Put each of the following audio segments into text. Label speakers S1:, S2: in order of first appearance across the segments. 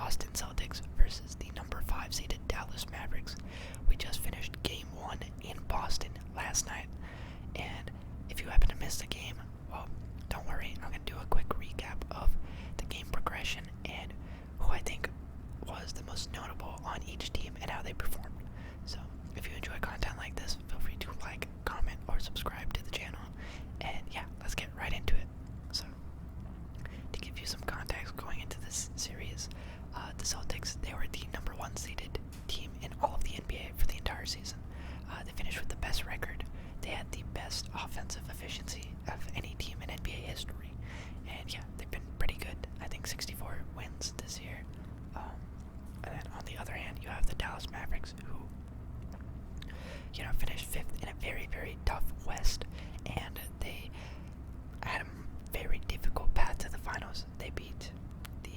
S1: Boston Celtics versus the number 5 seeded Dallas Mavericks. We just finished Game 1 in Boston last night, and if you happen to miss the game, well, don't worry, I'm going to do a quick recap of the game progression and who I think was the most notable on each team and how they performed. So, if you enjoy content like this, feel free to like, comment, or subscribe to the channel, and yeah, let's get right into it. So, to give you some context going into this series, the Celtics, they were the number 1 seeded team in all of the NBA for the entire season. They finished with the best record. They had the best offensive efficiency of any team in NBA history. And yeah, they've been pretty good. I think 64 wins this year. And then on the other hand, you have the Dallas Mavericks, who, finished 5th in a very, very tough West. And they had a very difficult path to the finals. They beat the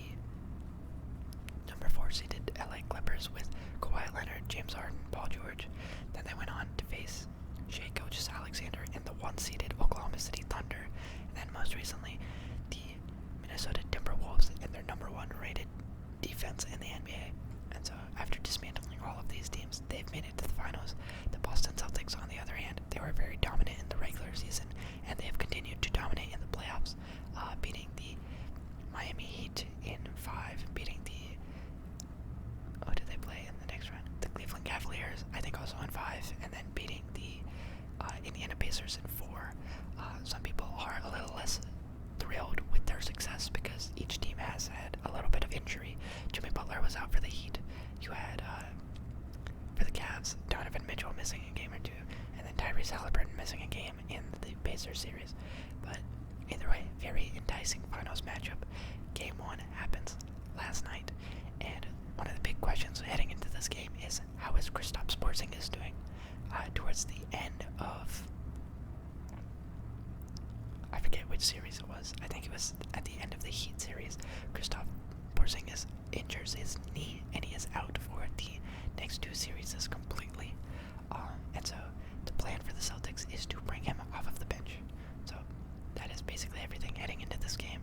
S1: number 4 seeded LA Clippers with Kawhi Leonard, James Harden, Paul George. Then they went on to face Shai Gilgeous-Alexander and the 1 seeded Oklahoma City Thunder. And then most recently, the Minnesota Timberwolves and their number 1 rated defense in the NBA. And so after dismantling all of these teams, they've made it to the finals. The Boston Celtics, on the other hand, they were very dominant in the regular season, and they have continued to dominate in the playoffs, beating the Miami Heat in 5, beating who did they play in the next round? The Cleveland Cavaliers, I think, also in 5, and then beating the Indiana Pacers in 4. Some people are a little less thrilled with their success because each team has had a little bit of injury. Jimmy Butler was out for the Heat. You had, for the Cavs, Donovan Mitchell missing a game or 2, and then Tyrese Halliburton missing a game in the Pacers series. But either way, very enticing finals matchup. Game 1 happens last night, and one of the big questions heading into this game is, how is Kristaps Porzingis doing? Towards the end of, I forget which series it was. I think it was at the end of the Heat series. Kristaps Porzingis injures his knee, and he is out for the next 2 series completely. And so the plan for the Celtics is to bring him off of the bench. So that is basically everything heading into this game.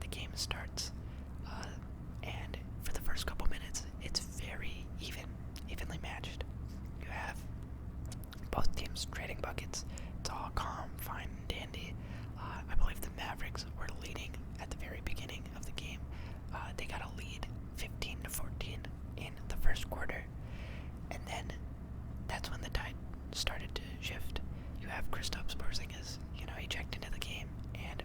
S1: The game starts, and for the first couple minutes, it's very evenly matched. You have both teams trading buckets. It's all calm, fine, and dandy. I believe the Mavericks were leading at the very beginning of the game. They got a lead 15-14 in the first quarter, and then that's when the tide started to shift. You have Kristaps Porzingis, he checked into the game, and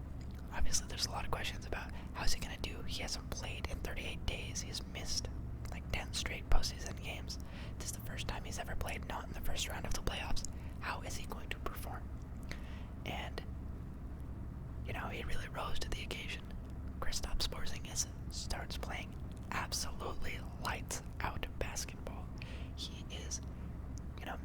S1: obviously there's a lot of questions about how's he going to do. He hasn't played in 38 days. He's missed like 10 straight postseason games. This is the first time he's ever played not in the first round of the playoffs. How is he going to perform? And he really rose to the occasion. Kristaps Porzingis starts playing absolutely lights out basketball. He is,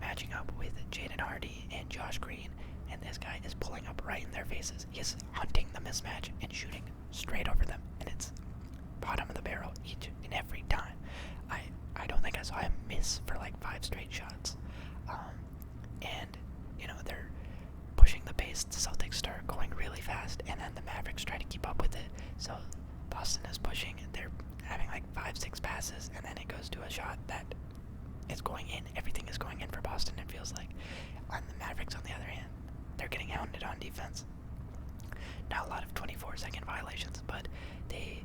S1: matching up with Jaden Hardy and Josh Green, and this guy is pulling up right in their faces. He is hunting the mismatch and shooting straight over them, and it's bottom of the barrel each and every time. I don't think I saw him miss for like 5 straight shots. And they're pushing the pace. The Celtics start going really fast, and then the Mavericks try to keep up with it. So Boston is pushing, they're having like 5-6 passes, and then it goes to a shot that is going in. Everything is going in for Boston, it feels like. On the Mavericks, on the other hand, they're getting hounded on defense. Not a lot of 24-second violations, but they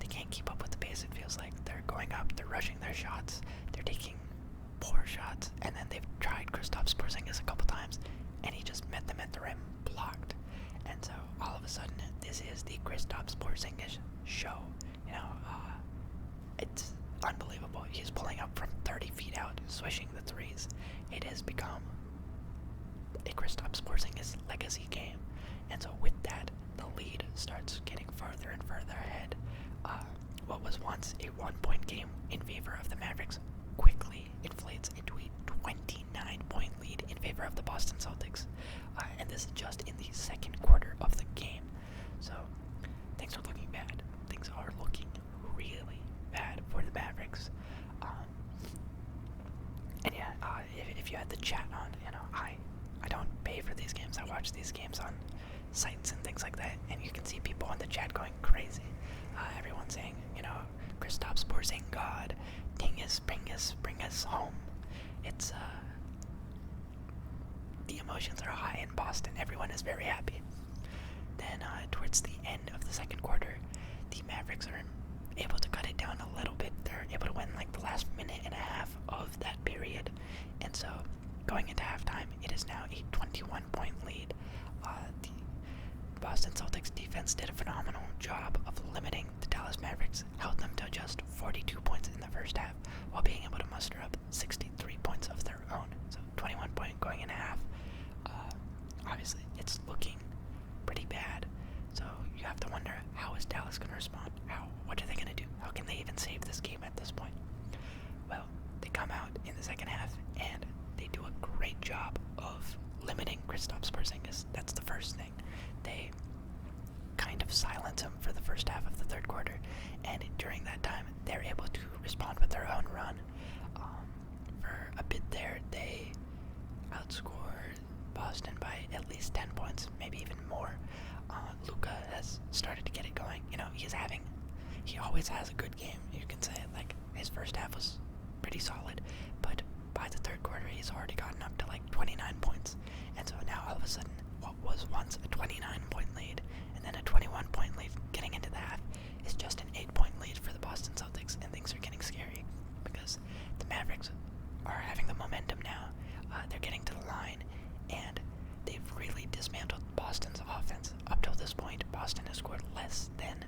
S1: can't keep up with the pace. It feels like they're going up, they're rushing their shots, they're taking poor shots, and then they've tried Kristaps Porzingis a couple times, and he just met them at the rim, blocked. And so all of a sudden, this is the Kristaps Porzingis show. It's unbelievable. He's pulling up from 30 feet out, swishing the threes. It has become a Kristaps Porzingis legacy game. And so with that, the lead starts getting further and further ahead. What was once a 1-point game in favor of the Mavericks quickly inflates into a 29-point lead in favor of the Boston Celtics. And this is just in the second quarter of the game. So things are looking bad. Things are looking really bad for the Mavericks. And yeah, if you had the chat on, I don't pay for these games. I watch these games on sites and things like that, and you can see people in the chat going crazy. Everyone's saying, Kristaps Porzingis saying, God, bring us home. It's, the emotions are high in Boston. Everyone is very happy. Then, towards the end of the second quarter, the Mavericks are able to cut it down a little bit. They're able to win like the last minute and a half of that period. And so, going into halftime, it is now a 21-point lead. The Boston Celtics defense did a phenomenal job of limiting the Dallas Mavericks, held them to just 42 points in the first half, while being able to muster up 63 points of their own. So 21 point going into half. Obviously, it's looking pretty bad. So you have to wonder, how is Dallas going to respond? What are they going to do? How can they even save this game at this point? Well, they come out in the second half and they do a great job of limiting Kristaps Porzingis. That's the first thing. They kind of silence him for the first half of the third quarter, and during that time, they're able to respond with their own run. For a bit there, they outscored Boston by at least 10 points, maybe even more. Luka has started to get it going. You know, he always has a good game, you can say. Like, his first half was pretty solid, but by the third quarter, he's already gotten up to like 29 points. And so now all of a sudden, what was once a 29-point lead and then a 21-point lead getting into the half is just an 8-point lead for the Boston Celtics, and things are getting scary because the Mavericks are having the momentum now. They're getting to the line, and they've really dismantled Boston's offense. Up till this point, Boston has scored less than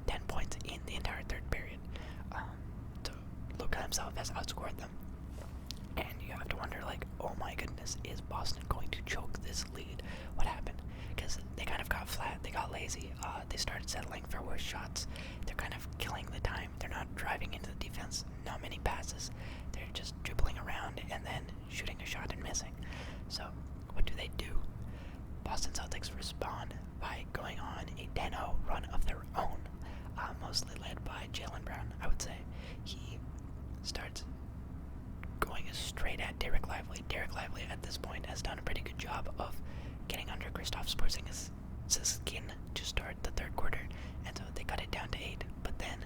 S1: 10 points in the entire third period. So Luka himself has outscored them. And you have to wonder, like, oh my goodness, is Boston going to choke this lead? What happened? Because they kind of got flat, they got lazy, they started settling for worse shots. They're kind of killing the time. They're not driving into the defense, not many passes. They're just dribbling around and then shooting a shot and missing. So, what do? Boston Celtics respond by going on a 10-0 run of their own, mostly led by Jaylen Brown, I would say. He starts going straight at Derek Lively. Derek Lively at this point has done a pretty good job of getting under Kristaps Porzingis' skin to start the third quarter, and so they cut it down to 8. But then,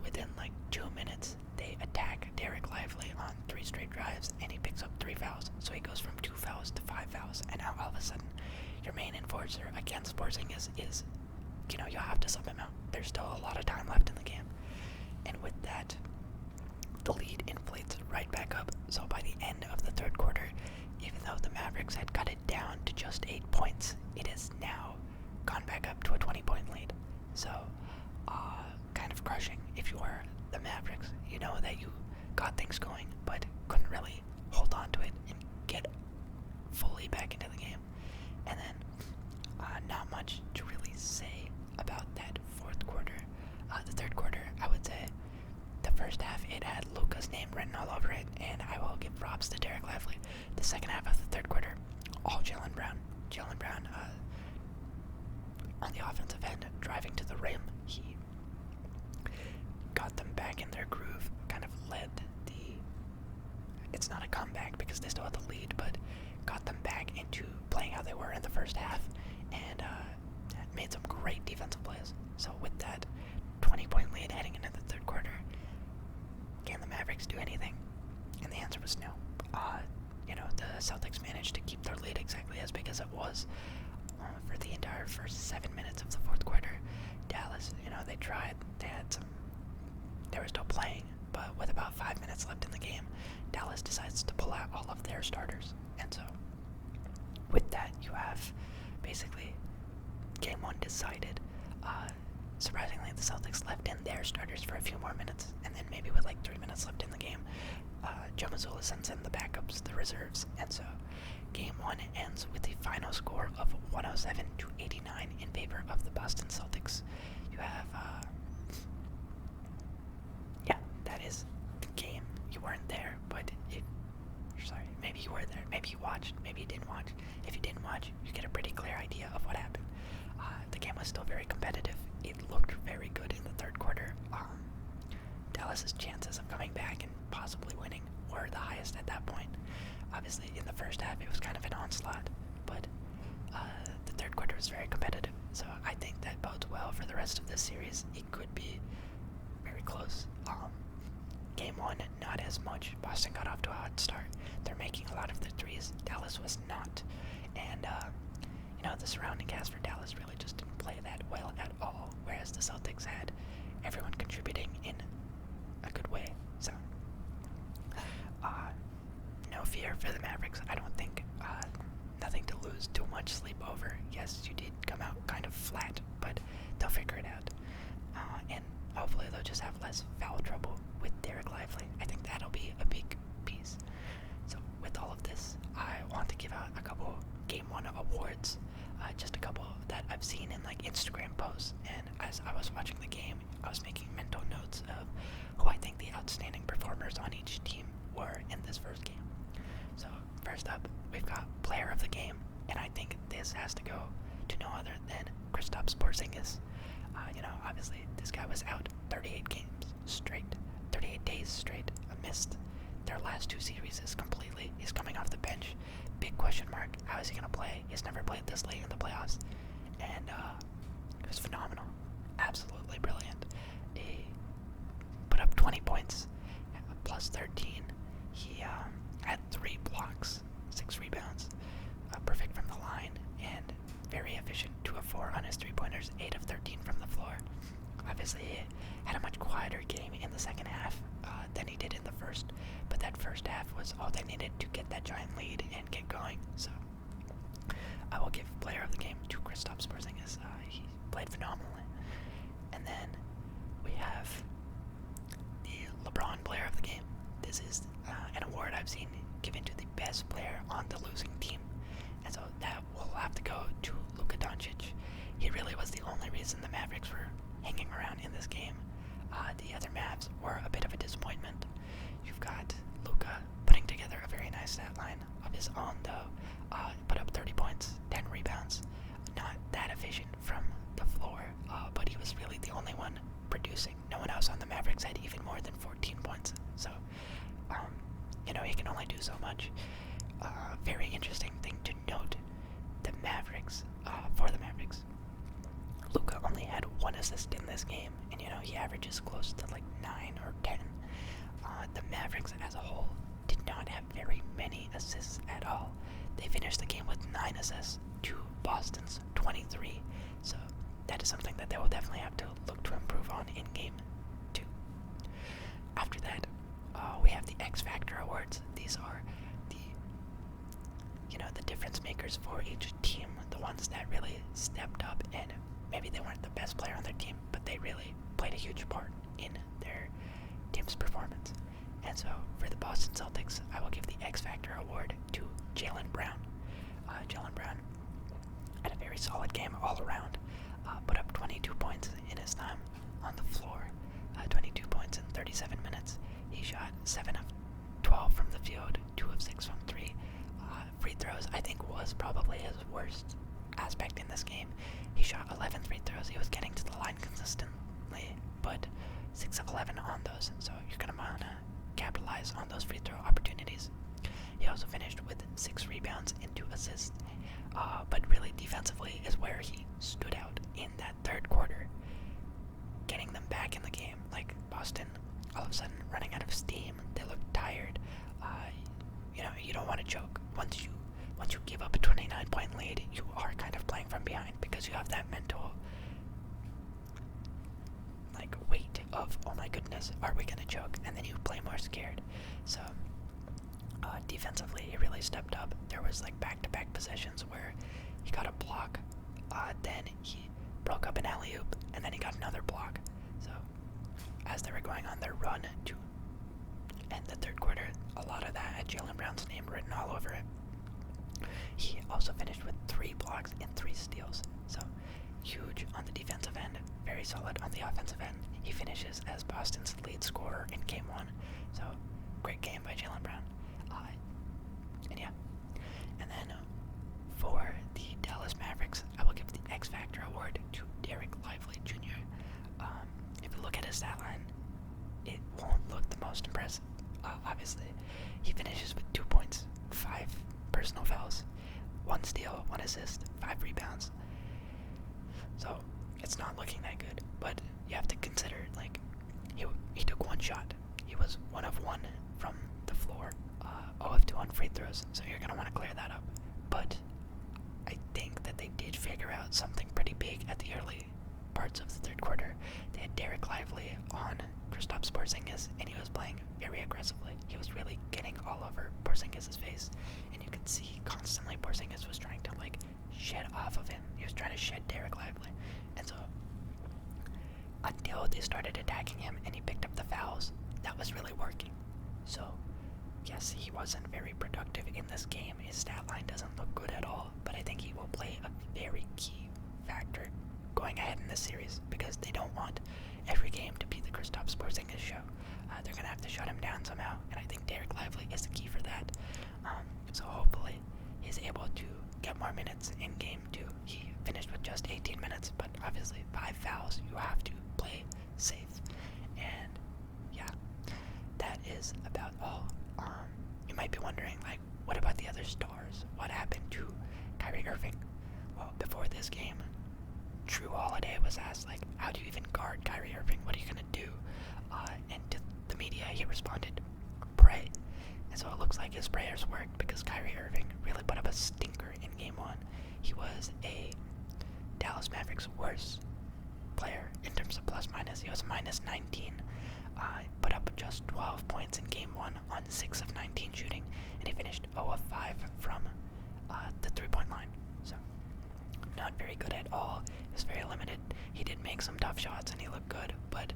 S1: within like 2 minutes, they attack Derek Lively on 3 straight drives, and he picks up 3 fouls. So he goes from 2 fouls to 5 fouls, and now all of a sudden, your main enforcer against Porzingis is, you have to sub him out. There's still a lot of time left in the game, and with that, the lead inflates right back up. So by the end of the third quarter, even though the Mavericks had cut it down to just 8 points, it has now gone back up to a 20-point lead. So, kind of crushing. If you are the Mavericks, you know that you got things going, but couldn't really hold on to it and get fully back into the game. And then, not much to really say about that fourth quarter. The third quarter, I would say, the first half, it had Luka's name written all over it, and I will give props to Derek Lively. The second half of the third quarter, all Jaylen Brown. Jaylen Brown, on the offensive end, driving to the rim, he got them back in their groove, kind of led it's not a comeback because they still had the lead, but got them back into playing how they were in the first half, and made some great defensive plays. So with that 20-point lead heading into the third quarter, can the Mavericks do anything? And the answer was no. The Celtics managed to keep their lead exactly as big as it was for the entire first 7 minutes of the fourth quarter. Dallas, they tried. They were still playing, but with about 5 minutes left in the game, Dallas decides to pull out all of their starters. And so, with that, you have basically game 1 decided. Surprisingly, the Celtics left in their starters for a few more minutes, and then maybe with like 3 minutes left in the game, Joe Mazzulla sends in the backups, the reserves, and so game 1 ends with a final score of 107-89 in favor of the Boston Celtics. You have, that is the game. You weren't there, but maybe you were there, maybe you watched, maybe you didn't watch. If you didn't watch, you get a pretty clear idea of what happened. The game was still very competitive. It looked very good in the third quarter. Dallas's chances of coming back and possibly winning were the highest at that point. Obviously, in the first half, it was kind of an onslaught, but the third quarter was very competitive. So I think that bodes well for the rest of this series. It could be close. Game 1, not as much. Boston got off to a hot start. They're making a lot of the threes. Dallas was not. And, the surrounding cast for Dallas really just didn't play that well at all, whereas the Celtics had everyone contributing in a good way. So, no fear for the Mavericks. I don't think, nothing to lose, too much sleep over. Yes, you did come out kind of flat, but they'll figure it out. And hopefully they'll just have less foul trouble with Derek Lively. I think that'll be a big piece. So with all of this, I want to give out a couple Game 1 awards. Just a couple that I've seen in like Instagram posts. And as I was watching the game, I was making mental notes of who I think the outstanding performers on each team were in this first game. So first up, we've got Player of the Game. And I think this has to go to no other than Kristaps Porzingis. Obviously, this guy was out 38 games straight, 38 days straight, missed their last 2 series completely. He's coming off the bench. Big question mark. How is he going to play? He's never played this late in the playoffs. And it was phenomenal. Absolutely brilliant. He put up 20 points, plus 13. He had 3 blocks, 6 rebounds, perfect from the line, and very efficient, 2 of 4 on his 3-pointers, 8 of 13 from the floor. Obviously, he had a much quieter game in the second half than he did in the first, but that first half was all they needed to get that giant lead and get going. So I will give Player of the Game to Kristaps Porzingis. He played phenomenally. And then we have the LeBron Player of the Game. This is an award I've seen given to the best player on the losing team. And so that will have to go to Luka Doncic. He really was the only reason the Mavericks were hanging around in this game. The other Mavs were a bit of a disappointment. You've got Luka putting together a very nice stat line of his own, though. Put up 30 points, 10 rebounds. Not that efficient from the floor, but he was really the only one producing. No one else on the Mavericks had even more than 14 points. So, he can only do so much. Very interesting thing to note, for the Mavericks, Luka only had 1 assist in this game, and he averages close to like 9 or 10. The Mavericks as a whole did not have very many assists at all. They finished the game with 9 assists to Boston's 23, so that is something that they will definitely have to look to improve on in game 2. After that, we have the X Factor Awards. These are the difference makers for each team, the ones that really stepped up, and maybe they weren't the best player on their team, but they really played a huge part in their team's performance. And so for the Boston Celtics, I will give the X Factor Award to Jaylen Brown. Jaylen Brown had a very solid game all around. Put up 22 points in his time on the floor. 22 points in 37 minutes. He shot 7 of 12 from the field, 2 of 6 from 3. Free throws, I think, was probably his worst aspect in this game. He shot 11 free throws. He was getting to the line consistently, but 6 of 11 on those. So you're going to want to capitalize on those free throw opportunities. He also finished with 6 rebounds and 2 assists. But really defensively is where he stood out in that third quarter, getting them back in the game. Like Boston, all of a sudden running out of steam. They looked tired. You don't want to choke. Once you give up a 29-point lead, you are kind of playing from behind because you have that mental weight of, oh my goodness, are we gonna choke? And then you play more scared. So defensively, he really stepped up. There was back-to-back possessions where he got a block, then he broke up an alley-oop, and then he got another block. So as they were going on their run to end the third quarter, a lot of that had Jaylen Brown's name written all over it. He also finished with 3 blocks and 3 steals. So huge on the defensive end, very solid on the offensive end. He finishes as Boston's lead scorer in Game 1. So great game by Jaylen Brown. And then for the Dallas Mavericks, I will give the X Factor Award to Derek Lively Jr. If you look at his stat line, it won't look the most impressive. Obviously, he finishes with 2 points, 5 personal fouls, 1 steal, 1 assist, 5 rebounds. So it's not looking that good, but you have to consider he took one shot. He was 1 of 1 from the floor, 0 of 2 on free throws, so you're going to want to clear that up. But I think that they did figure out something pretty big at the early parts of the third quarter. They had Derek Lively on Kristaps Porzingis, and he was playing very aggressively. He was really getting all over Porzingis' face, and you could see constantly Porzingis was trying to shed off of him. He was trying to shed Derek Lively, and so until they started attacking him and he picked up the fouls, that was really working. So yes, he wasn't very productive in this game. His stat line doesn't look good at all, but I think he will play a very key factor going ahead in this series because they don't want every game to be the Kristaps Porzingis show. They're going to have to shut him down somehow, and I think Derek Lively is the key for that. So hopefully he's able to get more minutes in game 2. He finished with just 18 minutes, but obviously 5 fouls, you have to play safe. And yeah, that is about all. You might be wondering, what about the other stars? What happened to Kyrie Irving? Well, before this game, Drew Holiday was asked, how do you even guard Kyrie Irving? What are you going to do? And to the media, he responded, pray. And so it looks like his prayers worked because Kyrie Irving really put up a stinker in game 1. He was a Dallas Mavericks worst player in terms of plus minus. He was minus 19. Put up just 12 points in game 1 on 6 of 19 shooting, and he finished 0 of 5 from the 3-point line. So not very good at all. He was very limited. He did make some tough shots and he looked good, but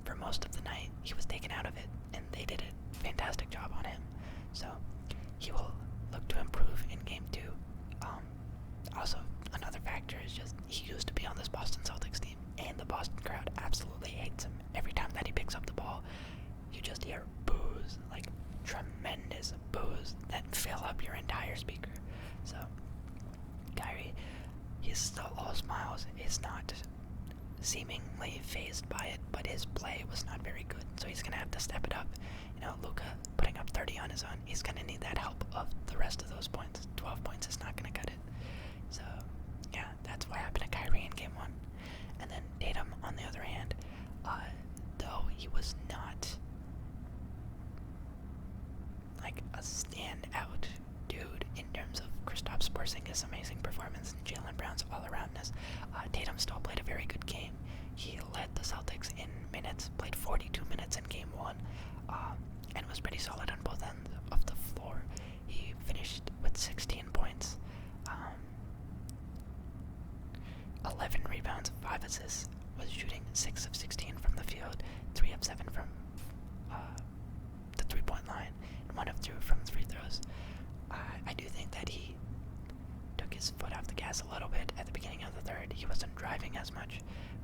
S1: for most of the night he was taken out of it, and they did a fantastic job on him. So he will look to improve in game 2. Also, another factor is just he used to be on this Boston Celtics team, and the Boston crowd absolutely hates him. Every time that he picks up the ball, you just hear boos, tremendous boos that fill up your entire speaker. So Kyrie, he's still all smiles. He's not seemingly fazed by it, but his play was not very good, so he's gonna have to step it up. Luka putting up 30 on his own, he's gonna need that help of the rest of those points. 12 points is not gonna cut it. So yeah, that's what happened to Kyrie in game 1. And then Tatum, on the other hand, though he was not a standout dude in terms of Kristaps Porzingis' amazing performance and Jaylen Brown's all-aroundness, Tatum still played a very good game. He led the Celtics in minutes, played 42 minutes in game 1, and was pretty solid on both ends of the floor. He finished with 16 points, 11 rebounds, 5 assists, was shooting 6 of 16 from the field, 3 of 7 from the 3-point line, and 1 of 2 from free throws. I do think that he took his foot off the gas a little bit at the beginning of the third. He wasn't driving as much,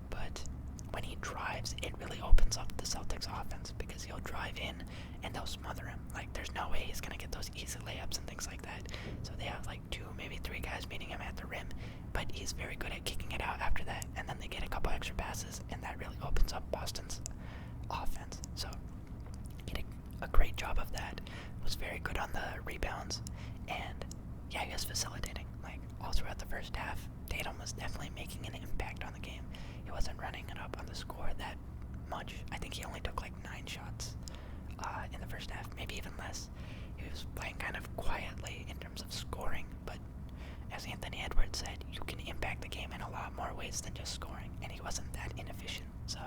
S1: but when he drives, it really opens up the Celtics offense because he'll drive in and they'll smother him. There's no way he's going to get those easy layups and things like that. So they have 2, maybe 3 guys meeting him at the rim, but he's very good at kicking it out after that, and then they get a couple extra passes, and that really opens up Boston's offense. So he did a great job of that. Was very good on the rebounds, and yeah, he was facilitating. All throughout the first half, Tatum was definitely making an impact on the game. He wasn't running it up on the score that much. I think he only took 9 shots in the first half, maybe even less. He was playing kind of quietly in terms of scoring, but as Anthony Edwards said, you can impact the game in a lot more ways than just scoring, and he wasn't that inefficient. So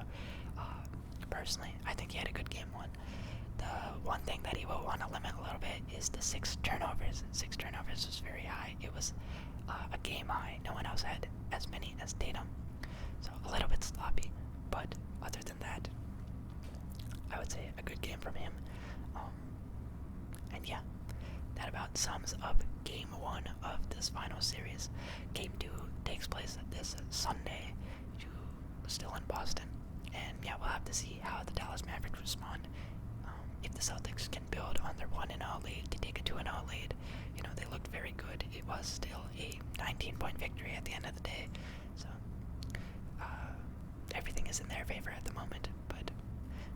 S1: personally, I think he had a good game 1. The one thing that he will want to limit a little bit is the 6 turnovers. 6 turnovers was very high. It was a game high. No one else had as many as Tatum. So a little bit sloppy, but other than that, I would say a good game from him. And yeah, that about sums up game 1 of this final series. Game 2 takes place this Sunday, still in Boston. And yeah, we'll have to see how the Dallas Mavericks respond. If the Celtics can build on their 1-0 lead to take a 2-0 lead, they looked very good. It was still a 19-point victory at the end of the day. So everything is in their favor at the moment, but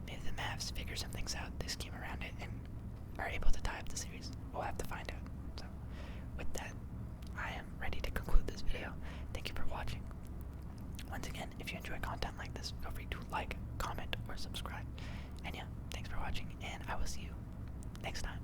S1: maybe the Mavs figure some things out, they scheme around it, and are able to tie up the series. We'll have to find out. So with that, I am ready to conclude this video. Thank you for watching. Once again, if you enjoy content like this, feel free to like, comment, or subscribe. And yeah, thanks for watching, and I will see you next time.